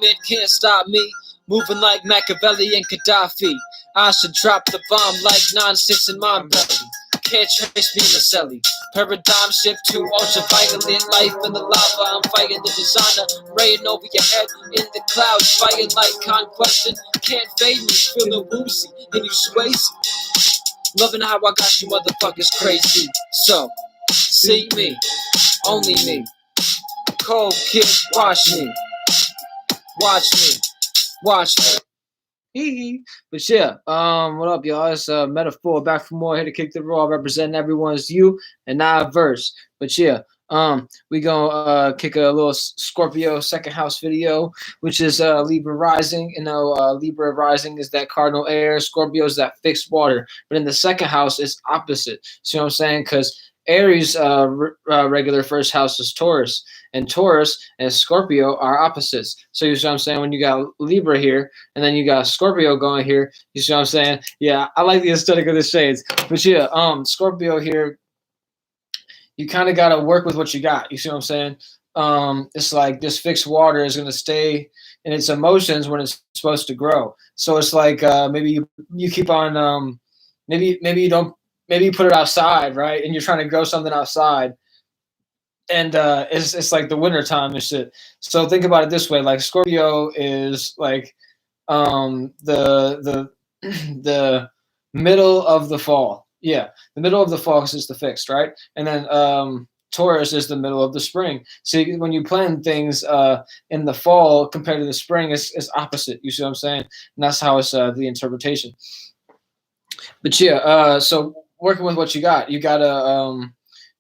It can't stop me, moving like Machiavelli and Gaddafi. I should drop the bomb like nonsense in my belly. Can't trace me, Maselli. Paradigm shift to ultraviolet life in the lava. I'm fighting the designer, raying over your head in the clouds. Fire like conquest, can't fade me. Feeling woozy and you sways. Loving how I got you motherfuckers crazy. So, see me, only me. Cold kid, watch me. Watch me. Watch me. But yeah, what up, y'all? It's Metaphor back for more. Here to kick the raw, representing everyone's you and I verse. But yeah, we gonna kick a little Scorpio second house video, which is Libra rising. You know, Libra rising is that cardinal air. Scorpio is that fixed water. But in the second house, it's opposite. See what I'm saying? Because Aries regular first house is Taurus, and Taurus and Scorpio are opposites. So you see what I'm saying? When you got Libra here, and then you got Scorpio going here, you see what I'm saying? Yeah, I like the aesthetic of the shades. But yeah, Scorpio here, you kind of got to work with what you got. You see what I'm saying? It's like this fixed water is going to stay in its emotions when it's supposed to grow. So it's like maybe you keep on maybe you don't, maybe you put it outside, right? And you're trying to grow something outside, and it's like the winter time and shit. So think about it this way: like Scorpio is like the the middle of the fall. Yeah, the middle of the fall is the fixed, right? And then Taurus is the middle of the spring. So when you plan things in the fall compared to the spring, it's opposite. You see what I'm saying? And that's how it's the interpretation. But yeah, so working with what you gotta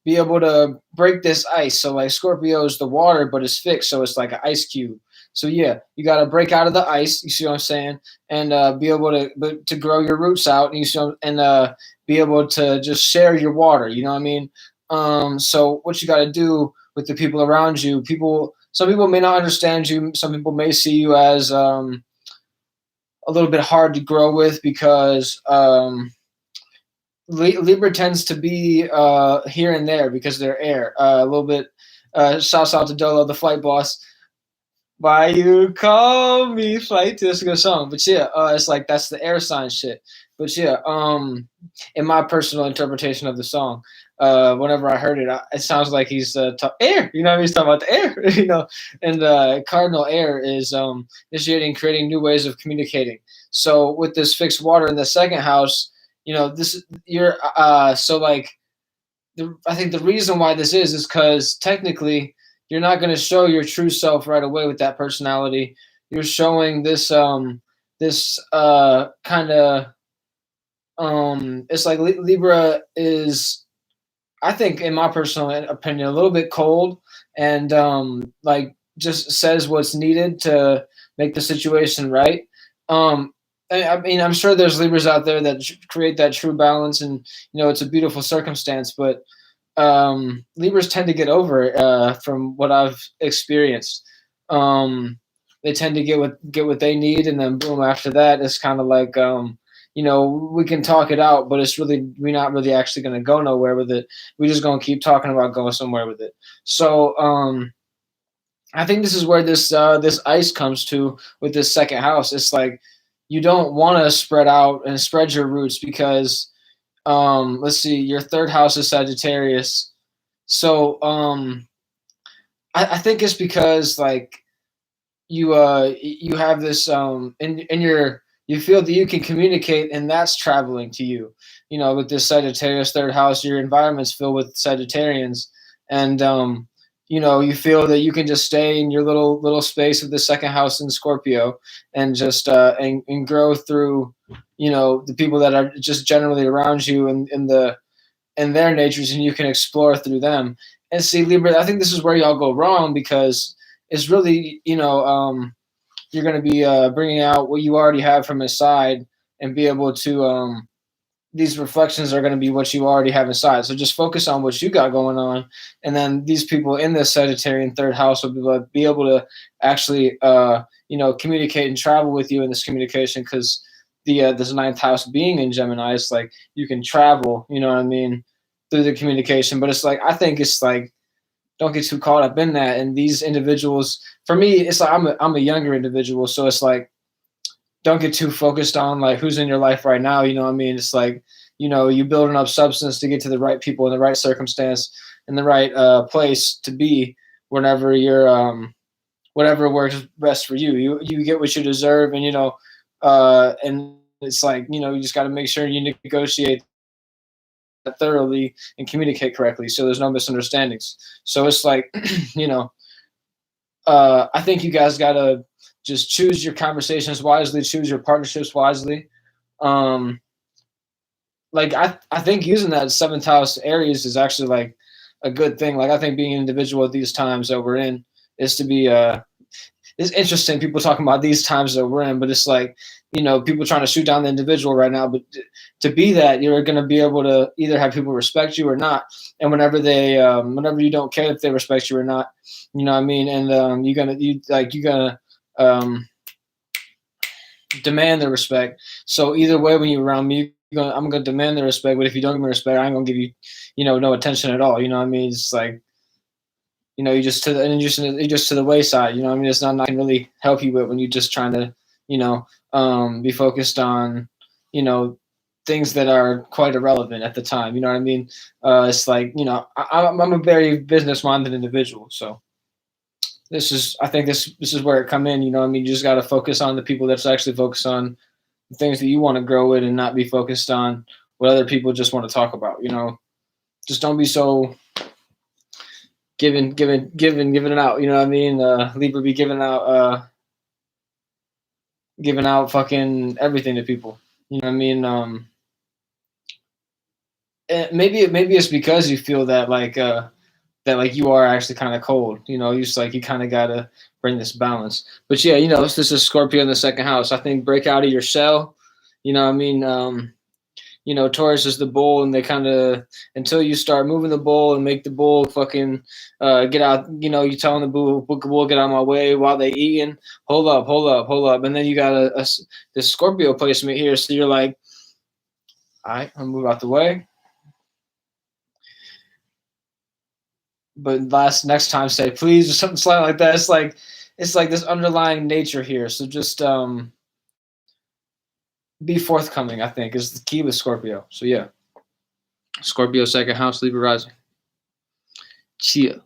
be able to break this ice. So like Scorpio is the water, but it's fixed, so it's like an ice cube. So yeah, you got to break out of the ice. You see what I'm saying? And be able to grow your roots out, and be able to just share your water. You know what I mean? So what you got to do with the people around you? Some people may not understand you. Some people may see you as a little bit hard to grow with because Libra tends to be here and there because they're air. A little bit. Shouts out to Dolo, the flight boss. Why you call me flight? This is a good song. But yeah, it's like that's the air sign shit. But yeah, in my personal interpretation of the song, whenever I heard it, it sounds like he's air. You know, he's talking about the air. You know, and cardinal air is initiating, creating new ways of communicating. So with this fixed water in the second house, you know, so like I think the reason why this is because technically you're not going to show your true self right away with that personality. You're showing this kind of it's like Libra is, I think, in my personal opinion, a little bit cold and like just says what's needed to make the situation right. I mean, I'm sure there's Libras out there that create that true balance, and you know, it's a beautiful circumstance. But Libras tend to get over it, from what I've experienced. They tend to get what they need, and then boom, after that, it's kind of like you know, we can talk it out, but we're not really actually going to go nowhere with it. We're just going to keep talking about going somewhere with it. So I think this is where this ice comes to with this second house. It's like you don't want to spread out and spread your roots because let's see, your third house is Sagittarius. So I think it's because like you have this in your, you feel that you can communicate and that's traveling to you. You know, with this Sagittarius third house, your environment's filled with Sagittarians, and you know, you feel that you can just stay in your little space of the second house in Scorpio and just and grow through, you know, the people that are just generally around you and in their natures, and you can explore through them. And see, Libra, I think this is where y'all go wrong because it's really, you know, you're going to be bringing out what you already have from inside and be able to these reflections are going to be what you already have inside. So just focus on what you got going on, and then these people in the Sagittarian third house will be able to actually you know, communicate and travel with you in this communication, because this ninth house being in Gemini, it's like you can travel, you know what I mean, through the communication. But it's like, I think it's like don't get too caught up in that. And these individuals, for me, it's like I'm a younger individual, so it's like don't get too focused on like who's in your life right now. You know what I mean? It's like, you building up substance to get to the right people in the right circumstance in the right place to be whenever you're whatever works best for you. You get what you deserve, and and it's like you just got to make sure you negotiate thoroughly and communicate correctly so there's no misunderstandings. So it's like, you know, I think you guys gotta just choose your conversations wisely, choose your partnerships wisely. Um, like I think using that seventh house Aries is actually like a good thing. Like I think being an individual at these times that we're in is to be it's interesting people talking about these times that we're in, but it's like, people trying to shoot down the individual right now. But to be that, you're going to be able to either have people respect you or not. And whenever you don't care if they respect you or not, you know what I mean? And you're gonna demand the respect. So either way, when you're around me, I'm gonna demand the respect. But if you don't give me respect, I ain't gonna give you, no attention at all. You know what I mean? It's like, you just to the and you just to the wayside. You know what I mean? It's not I can really help you with when you're just trying to, be focused on, you know, things that are quite irrelevant at the time. You know what I mean? It's like, I'm a very business minded individual, so I think this is where it come in. You know what I mean? You just got to focus on the people that's actually focused on the things that you want to grow with, and not be focused on what other people just want to talk about. Just don't be so giving it out. You know what I mean? Libra be giving out fucking everything to people. You know what I mean? Maybe it's because you feel that you are actually kind of cold. You just like you kind of gotta bring this balance. But yeah, this is Scorpio in the second house. I think break out of your shell. You know what I mean? Taurus is the bull, and they kind of, until you start moving the bull and make the bull fucking get out. You telling the bull get out of my way while they eating. Hold up, hold up, hold up, and then you got this Scorpio placement here, so you're like, all right, I'll move out the way. But next time say please or something slightly like that. It's like this underlying nature here. So just be forthcoming, I think, is the key with Scorpio. So yeah. Scorpio second house, Libra rising. Chia.